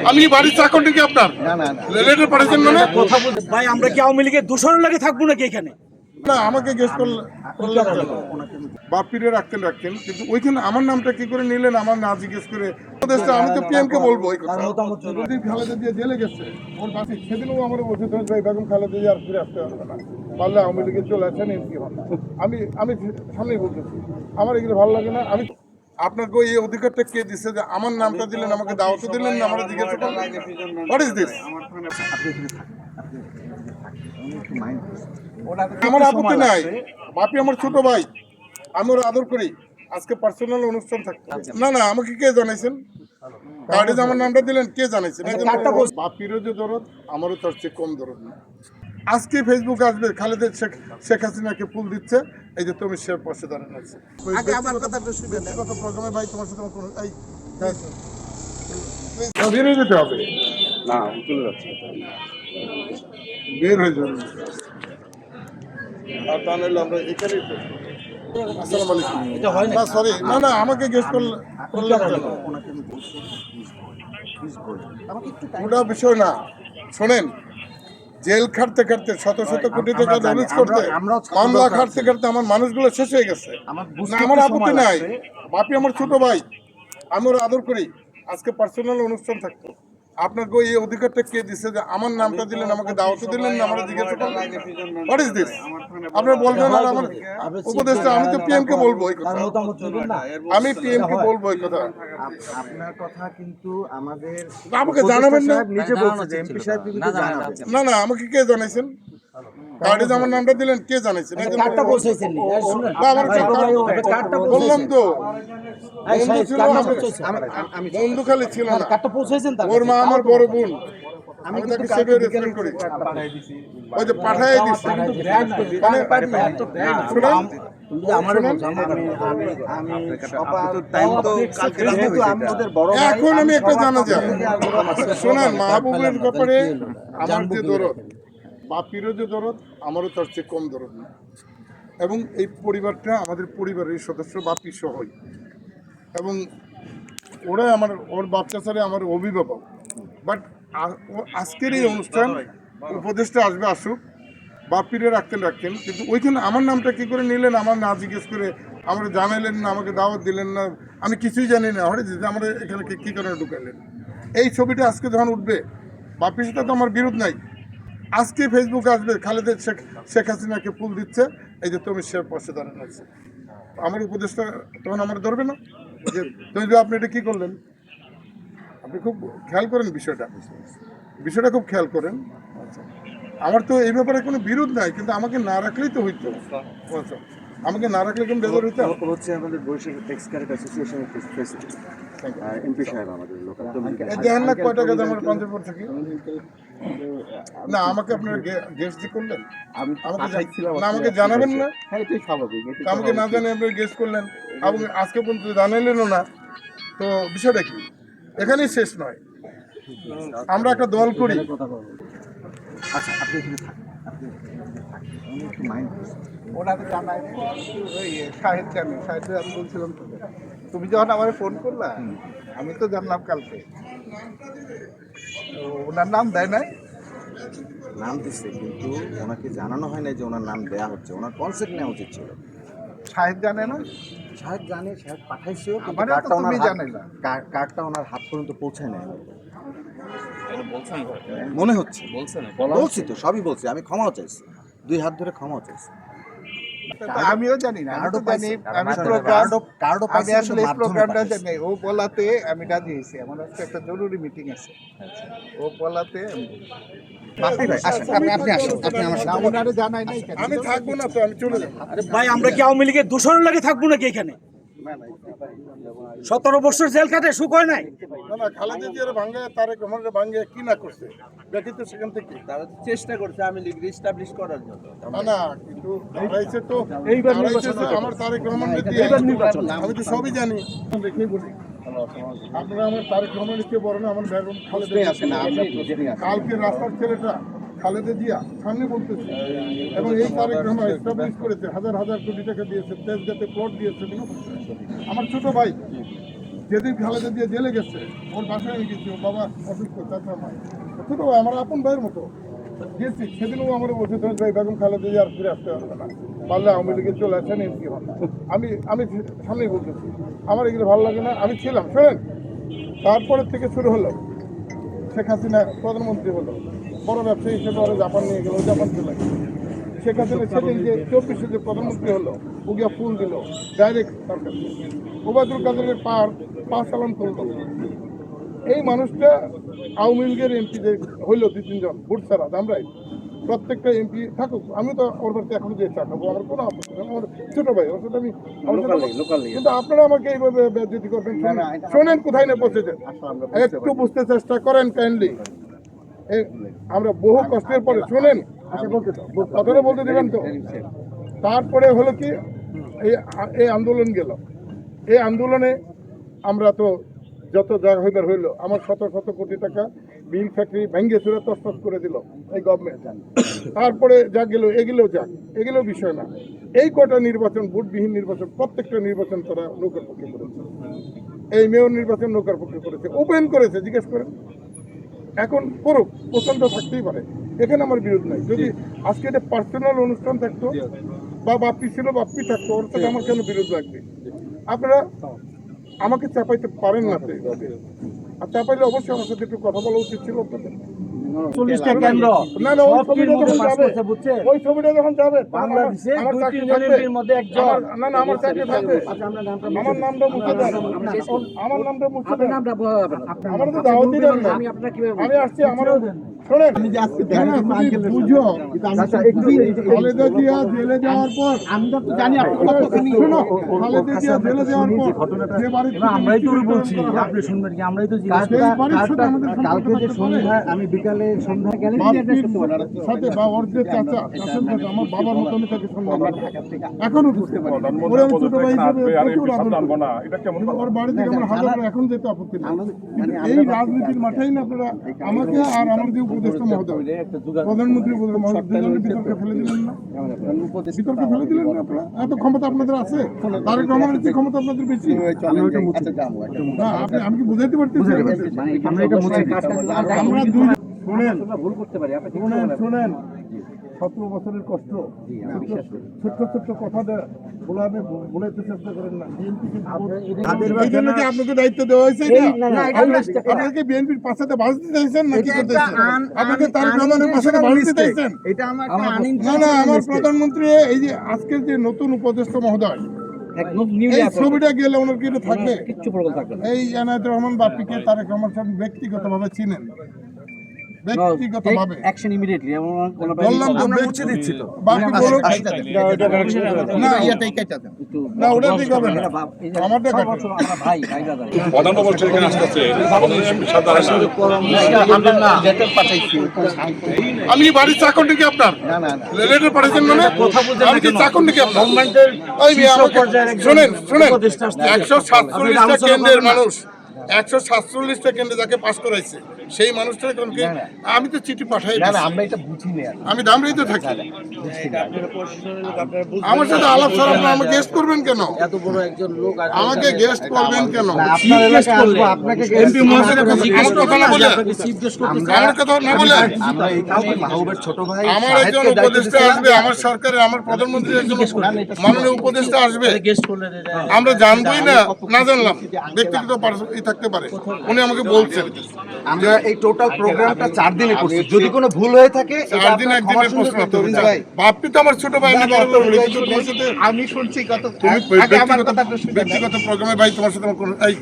আমি বাড়ির চাকর নাকি আপনার? লেটার পাঠাচ্ছেন মানে? কথা বলতে ভাই, আমরা কি আওয়ামী লীগের দূষণের লাগে থাকবো নাকি এখানে? না, আমাকে গেস করলেন কেন? বাপিরে রাখতেন, কিন্তু ওইখানে আমার নামটা কি করে নিলেন আমার না জিজ্ঞেস করে? উপদেশটা আমি তো পিএম কে বলবো এই কথা। যদি খালেদা জিয়া জেলে গেছে, ওর বাপি সেদিনও আমার বলছে তো ভাই বেগম খালেদা জিয়া আর ফিরে আসতে পারবে না, পারলে আওয়ামী লীগে চলে আসেন এমপি হন। আমি আমি সামনেই বলতেছি আমার এগুলো ভালো লাগে না। আমি আপনাকে এই অধিকারটা কে দিচ্ছে যে আমার নামটা দিলেন, আমাকে দাওয়াত দিলেন না, আমার জিজ্ঞাসা করলেন? What is this? আমার আপত্তি নাই, বাপি আমার ছোট ভাই, আমি ওর আদর করি। আজকে পার্সোনাল অনুষ্ঠান থাকতো না। না, আমাকে কে জানাইছেন? কার্ডে যে আমার নামটা দিলেন কে জানাইছেন? বাপিরও যে দরদ, আমারও তার চেয়ে কম দরদ না। আজকে ফেসবুক আসবে খালেদা শেখ হাসিনাকে ফুল দিচ্ছে, এই যে তুমি সে পাশে দাঁড়ানো আছে। ব্যক্তিগত প্রোগ্রামে ভাই তোমার সাথে আমার কোনো বের হয়ে যেতে হবে না, চলে যাচ্ছে। বের হয়ে যাবে। আর তা নাহলে আমরা এখানেই তো। আসসালামু আলাইকুম। না সরি, না আমাকে গেস করলেন কেন? ওটা বিষয় না। শোনেন, জেল খাটতে খাটতে শত কোটি টাকা ম্যানেজ করতে, মামলা খাটতে আমার মানুষগুলো শেষ হয়ে গেছে। না, আমার আপত্তি নাই, বাপি আমার ছোট ভাই, আমি ওর আদর করি। আজকে পার্সোনাল অনুষ্ঠান থাকতো, আপনাকে এই অধিকারটা কে দিচ্ছে যে আমার নামটা দিলেন, আমাকে দাওয়াত দিলেন না, আমার জিজ্ঞাসা করলেন? What is this? আপনারা বলবেন আর আমার উপদেশটা আমি তো পিএম কে বলবো এই কথা। আমি পিএম কে বলবো এই কথা। আপনার কথা কিন্তু আমাদের আমাকে জানাবেন না? নিজে বলছে যে এমপি সাহেব কিন্তু জানাবেন না, আমাকে কে জানাইছেন? কার্ডে আমার নামটা দিলেন কে জানাইছেন? কার্ডটা পৌঁছাইছেন নি? শুনুন, বললাম তো বন্ধু ছিল, আমি বন্ধু খালি ছিল না। কার্ডটা পৌঁছাইছেন তার ওর মা আমার বড় বোন, আমি আমি কিন্তু তাকে সেভাবে রেসপেক্ট করি। ওই যে পাঠাই দিচ্ছে এখন আমি একটা জানা যায়। শোনেন, মাহবুবের ব্যাপারে আমার যে দরদ, বাপিরও যে দরদ, আমারও তার চেয়ে কম দরদ না। এবং এই পরিবারটা আমাদের পরিবারের সদস্য, বাপি সহই। এবং ওরা ওর বাচ্চা ছাড়া আমার অভিভাবক। বাট আজকের এই অনুষ্ঠান উপদেশটা আসবে, আসুক, বাপিরে রাখতেন, কিন্তু ওইখানে আমার নামটা কি করে নিলেন আমার না জিজ্ঞেস করে? আমাকে জানাইলেন না, আমাকে দাওয়াত দিলেন না, আমি কিছুই জানি না। হঠাৎ আমার এখানে কী কারণে ঢুকাইলেন? এই ছবিটা আজকে যখন উঠবে, বাপির সাথে তো আমার বিরোধ নাই। আজকে ফেসবুক আসবে খালেদা শেখ হাসিনাকে ফুল দিচ্ছে, এই যে তুমি সে পাশে দাঁড়ানো আছে। আমার উপদেশটা তখন আমার ধরবে না যে তুমি আপনি এটা কী করলেন? আপনি খুব খেয়াল করেন বিষয়টা খুব খেয়াল করেন। আমার তো এই ব্যাপারে কোনো বিরোধ নাই, কিন্তু আমাকে না রাখলেই তো হইতো। আমাকে না রাখলে কেন বেজার হইতো? হচ্ছে আমাদের বরিশাল টেক্স ক্যারেট অ্যাসোসিয়েশনের প্রেসিডেন্ট এমপি সাহেব আমাদের লোকাল। দেখেন না কয় টাকা আমার পাঞ্জাবপুর থেকে। না, আমাকে আপনারা গেস্ট দিয়ে করলেন, আমাকে জানাবেন না? হ্যাঁ, এটাই স্বাভাবিক। আমাকে না জানিয়ে আপনারা গেস্ট করলেন এবং আজকে পর্যন্ত জানাইলেনও না। তো বিষয়টা কি? এখানেই শেষ নয়, আমরা একটা দল করি। আচ্ছা, আপনি এখানে থাকেন, আমি একটু মাইন্ড করছি। ওরা তো জানাই ওই শাহেদ আমি বলছিলাম তুমি যখন আমার ফোন করলা, আমি তো জানলাম কালকে। ওনার নাম দেয় নাই? নাম দিচ্ছে, কিন্তু ওনাকে জানানো হয় না যে ওনার নাম দেয়া হচ্ছে। ওনার কনসেপ্ট নেওয়া উচিত ছিল। শাহেদ জানে না? সাহেব জানে, সাহেব পাঠাইছেও, কিন্তু আমারও তো তুমি জানে না। কার্ডটা ওনার হাত পর্যন্ত পৌঁছায় নাই। মনে হচ্ছে বলছি তো, সবই বলছি। আমি ক্ষমাও চাইছি, 2 হাত ধরে ক্ষমাও চাইছি। আমিও জানি না, আমি তো জানি আমি আসলে এই প্রোগ্রামটা জানি। ও বলাতে আমি রাজি হয়েছি। আমার আজকে একটা জরুরি মিটিং আছে, ও বলাতে আমি থাকবো না তো, আমি চলে যাবো। আরে ভাই, আমরা কি আওয়ামী লীগের দূষণের লাগে থাকবো নাকি এখানে? 17 বছর জেল খাটে সুখ হয় নাই? না, খালেদা জিয়ার ভাঙ্গে, তারেক রহমানের ভাঙ্গে কি না করছে দেখি তো সেখান থেকে। তারা তো চেষ্টা করছে আমি লীগ রিস্টাবলিশ করার জন্য। না, কিন্তু দাঁড়াইছে তো আমার তারেক রহমান, আমি তো সবই জানি। দেখেই বলি, আপনারা আমার তারেক রহমানের চেয়ে বড় না, আমার বেগম খালেদা জিয়া। কালকে রাস্তার ছেলেটা খালেদা জিয়া সামনে বলতেছে, এবং এই তারেক রহমান এস্টাবলিশ করেছে, হাজার কোটি টাকা দিয়েছে, তেজগাতে প্লট দিয়েছে। আমার ছোট ভাই, যেদিন খালেদা দিয়ে জেলে গেছে ওর বাসায় আমি গেছি, ওর বাবা অসুস্থ, চাচা মা, ছোটো ভাই আমার আপন ভাইয়ের মতো গেছি। সেদিনও আমার বলছে ধরে ভাই বেগম খালেদা দিয়ে আর ফিরে আসতে পারবে না, পারলে আওয়ামী লিগে চলে আসেন এমপি হন। আমি সামনেই বলতেছি আমার এগুলো ভালো লাগে না, আমি ছিলাম। শোনেন, তারপরের থেকে শুরু হলো শেখ হাসিনা প্রধানমন্ত্রী হলো, বড় ব্যবসায়ী হিসেবে ওরা জাপান নিয়ে গেল, জাপান চলে গেল। শেখ হাসিনা সেদিন যে 24-এ যে প্রধানমন্ত্রী হলো, উগিয়া ফুল দিল ডাইরেক্ট সরকার। ওবায়দুল কাদেরের পা চালান তুলল। এই মানুষটা আওয়ামী লীগের এমপি যে হইলো 2-3 জন ভোট ছাড়া, আমরাই প্রত্যেকটা এমপি থাকুক, আমি তো ওর বাড়িতে এখনো যে চা খাবো, আমার কোনো আপত্তি নেই, আমার ছোট ভাই, ওর সাথে আমি কিন্তু আপনারা আমাকে এইভাবে বেজ্জতি করবেন। শোনেন কোথায় না পৌঁছেছেন, একটু বুঝতে চেষ্টা করেন কাইন্ডলি। আমরা বহু কষ্টের পরে শোনেন, কথাটা বলতে দেবেন তো। তারপরে হলো কি এই আন্দোলন গেল, এই আন্দোলনে আমরা তো যত যা হইবার হইলো, আমার শত শত কোটি টাকা বিল ফ্যাক্টরি ভেঙ্গে চুরে তসতস করে দিল এই গভর্নমেন্ট। তারপরে যা গেল এগুলোও যাক, এগুলো বিষয় না। এই কটা নির্বাচন, ভোটবিহীন নির্বাচন, প্রত্যেকটা নির্বাচন তারা নৌকার পক্ষে করেছে। এই মেয়র নির্বাচন নৌকার পক্ষে করেছে, ওপেন করেছে, জিজ্ঞেস করেন। এখন করুক, পছন্দ থাকতেই পারে, এখানে আমার বিরোধ নাই। যদি আজকে এটা পার্সোনাল অনুষ্ঠান থাকতো বা বাপ্পি ছিল বাপ্পি থাকতো, ওর সাথে আমার কেন বিরোধ লাগবে? আপনারা আমাকে চাপাইতে পারেন না তো এইভাবে। আর চাপাইলে অবশ্যই আমার সাথে একটু কথা বলা উচিত ছিল আপনাদের। 40টা কেন্দ্র না না, ওই সব ছবিটা মধ্যে যখন পাস যাবে, করছে, বুঝছেন? ওই ছবিটা যখন যাবে বাংলাদেশে আমার 2-3 চাকরি জনের থাকবে। এমপির মধ্যে একজন। না না, আমার চাকরি থাকবে। আমার নামটা মুছে দেন, আমার নামটা মুছে দেন। আমার তো দাওয়াতই দেন না। আমি আসছি, আমার শোনেন, বুঝো খালেদা জিয়া জেলে যাওয়ার পর, আমরা তো জানি আপনি কতখানি শোনো, খালেদা জিয়া জেলে যাওয়ার পর যে বাড়ি থেকে আমরাই তো মুক্তি বলছি, পেয়েছে, আপনি শুনবেন কি? আমরাই তো জিজ্ঞেস সেই বাড়ির সাথে আমাদের কালকে যে সন্ধ্যা আমি বিকালে সন্ধ্যা গেলে বাপ্পির সাথে বা ওর যে চাচা, কাসেম চাচা, আমার বাবার মতনই তাকে সম্মান করে। এখনো বুঝতে পারি, ওরে আমি ছোট ভাই হিসেবে প্রচুর আদর করি। কিন্তু ওর বাড়ি থেকে আমার হাজার এখন যেতে আপত্তি নেই। কিন্তু এই রাজনীতির মাঠেই না আপনারা আমাকে আর আমার যে উপদেষ্টা মহোদয়, প্রধানমন্ত্রী মহোদয়, দুজনের বিতর্কে ফেলে দিলেন না? বিতর্কে ফেলে দিলেন না আপনারা? এত ক্ষমতা আপনাদের আছে? তারেক রহমানের যে ক্ষমতা আপনাদের বেশি? না, আমি কি বুঝাইতে পারতেছি? আমরা দুই শুনেন, ভুল করতে পারি। আপনি শুনেন 17 বছরের কষ্ট, ছোট্ট ছোট্ট কথা বলাইতে চেষ্টা করেন না। এই জন্য কি আপনাকে দায়িত্ব দেওয়া হয়েছে? আপনাকে বিএনপির পাশাতে বাঁচতে চাইছেন নাকি করতেছেন? আপনাকে তারেক রহমানের পাশাতে বাঁচতে চাইছেন? না না, আমার প্রধানমন্ত্রী এই যে আজকের যে নতুন উপদেষ্টা মহোদয়, এই ছবিটা গেলে ওনার কি এটা থাকবে? কিচ্ছু প্রবল থাকবে না। এই এনায়েত রহমান বাপ্পিকে তারেক রহমান সাহেব ব্যক্তিগতভাবে চিনেন, ব্যক্তিগতভাবে অ্যাকশন ইমিডিয়েটলি বললাম তো, মুছে দিচ্ছি তো। বাপ্পি বলুক না, না ওটা ঠিক হবে না, আমারটা কাটে। ভাই ভাই দাদা প্রধান অবস্থা এখানে আসতেছে আমি কি বাড়ির চাকর নাকি আপনার? লেটার পাঠাচ্ছেন মানে? আমি কি চাকর নাকি আপনার? এই মেয়ে আমাকে- শোনেন শোনেন, 147টা কেন্দ্রের মানুষ, 147টা কেন্দ্রে যাকে পাস করাইছে সেই মানুষটা এখন কি? আমি তো চিঠি পাঠাই দিছি। আমরা এটা বুঝি না। আমি দামরেই তো থাকি। আমার সাথে আলাপ ছাড়া আপনারা আমাকে গেস্ট করবেন কেন? আমাকে গেস্ট করবেন কেন? আপনার এলাকায় আসবো, আপনাকে এমপি মহাশয়ের কাছে আমার কথা না বলে, আমার কথা না বলে, আমরা এই কাউকে মাহবুবের ছোট ভাই আমার একজন উপদেষ্টা আসবে, আমার সরকারের, আমার প্রধানমন্ত্রীর একজন মাননীয় উপদেষ্টা আসবে, আমরা জানবোই না, না জানলাম ব্যক্তিগত ই থাকতে পারে। উনি আমাকে বলছেন আমরা এই টোটাল প্রোগ্রামটা 4 দিনে করছি। যদি কোনো ভুল হয়ে থাকে 4 দিন একদিনের প্রশ্ন। বাপ্পি তো আমার ছোট ভাই, আমি বড় বড় বলি, কিন্তু তোমার সাথে আমি শুনছি কত তুমি আগে আমার কথাটা শুনে ব্যক্তিগত প্রোগ্রামে ভাই তোমার সাথে আমার কোনো এই